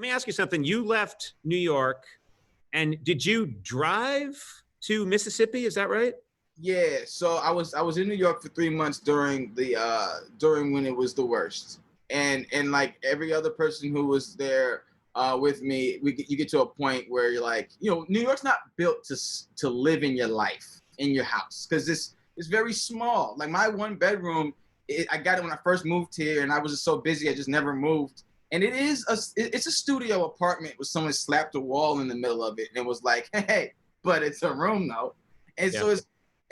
me ask you something. You left New York, and did you drive to Mississippi? Is that right? Yeah. So I was in New York for 3 months during when it was the worst, and like every other person who was there with me, you get to a point where you're like, New York's not built to live in your life in your house, because it's very small. Like my 1 bedroom, I got it when I first moved here, and I was just so busy I just never moved. And it's a studio apartment with someone slapped a wall in the middle of it and was like, hey, but it's a room though. And so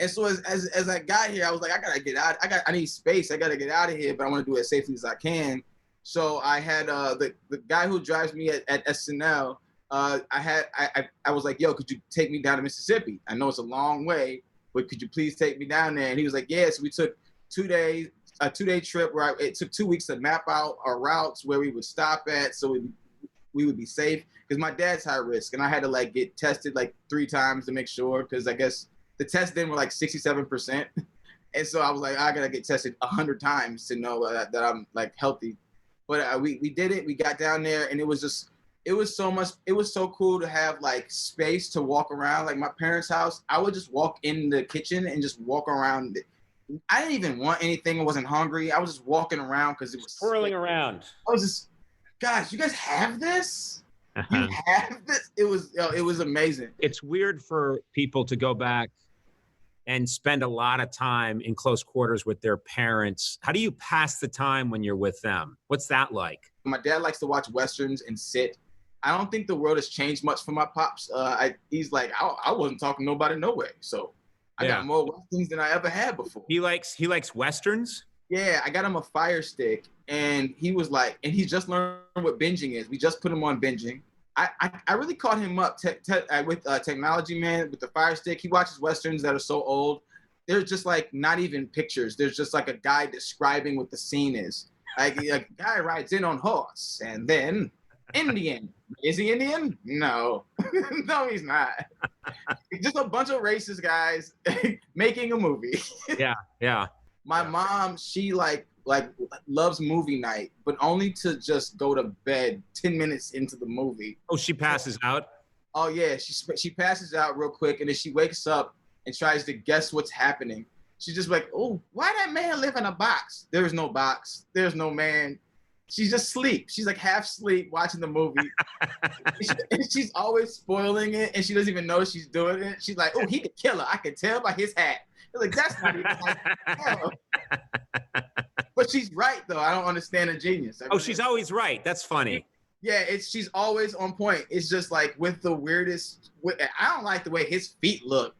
as I got here, I was like, I gotta get out. I need space. I gotta get out of here, but I want to do it as safely as I can. So I had the guy who drives me at SNL. I was like, yo, could you take me down to Mississippi? I know it's a long way, but could you please take me down there? And he was like, yes. Yeah. So we took 2 days. A 2-day trip where it took 2 weeks to map out our routes where we would stop at so we would be safe, because my dad's high risk and I had to like get tested like 3 times to make sure, because I guess the tests then were like 67%, and so I was like, I gotta get tested 100 times to know that I'm like healthy. But we did it. We got down there, and it was so cool to have like space to walk around. Like my parents' house, I would just walk in the kitchen and just walk around it. I didn't even want anything. I wasn't hungry. I was just walking around because it was twirling around. I was just, guys, you guys have this? You have this? It was amazing. It's weird for people to go back and spend a lot of time in close quarters with their parents. How do you pass the time when you're with them? What's that like? My dad likes to watch Westerns and sit. I don't think the world has changed much for my pops. He's like, I wasn't talking to nobody no way. So I got more Westerns than I ever had before. He likes Westerns? Yeah, I got him a Fire Stick, and he was like, and he just learned what binging is. We just put him on binging. I really caught him up with technology, man, with the Fire Stick. He watches Westerns that are so old. There's just like not even pictures. There's just like a guy describing what the scene is. Like a guy rides in on horse, and then Indian. Is he Indian? No. No, he's not. Just a bunch of racist guys making a movie. Yeah. My mom, she like loves movie night, but only to just go to bed 10 minutes into the movie. Oh, she passes out? Oh yeah, she passes out real quick, and then she wakes up and tries to guess what's happening. She's just like, oh, why that man live in a box? There is no box. There's no man. She's just asleep. She's like half asleep watching the movie. and she's always spoiling it, and she doesn't even know she's doing it. She's like, oh, he the killer. I can tell by his hat. I was like, that's not even like, but she's right, though. I don't understand her genius. She's always right. That's funny. Yeah, she's always on point. It's just like with the weirdest. I don't like the way his feet look.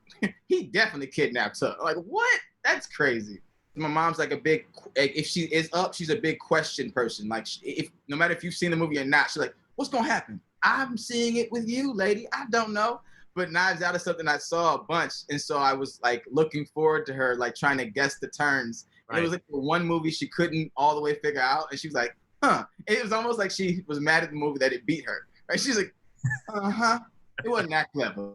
He definitely kidnapped her. Like, what? That's crazy. My mom's like if she is up, she's a big question person. Like, no matter if you've seen the movie or not, she's like, what's going to happen? I'm seeing it with you, lady. I don't know. But Knives Out is something I saw a bunch. And so I was like looking forward to her, like trying to guess the turns. Right. It was like the one movie she couldn't all the way figure out. And she was like, huh. It was almost like she was mad at the movie that it beat her. Right? She's like, uh-huh. It wasn't that clever.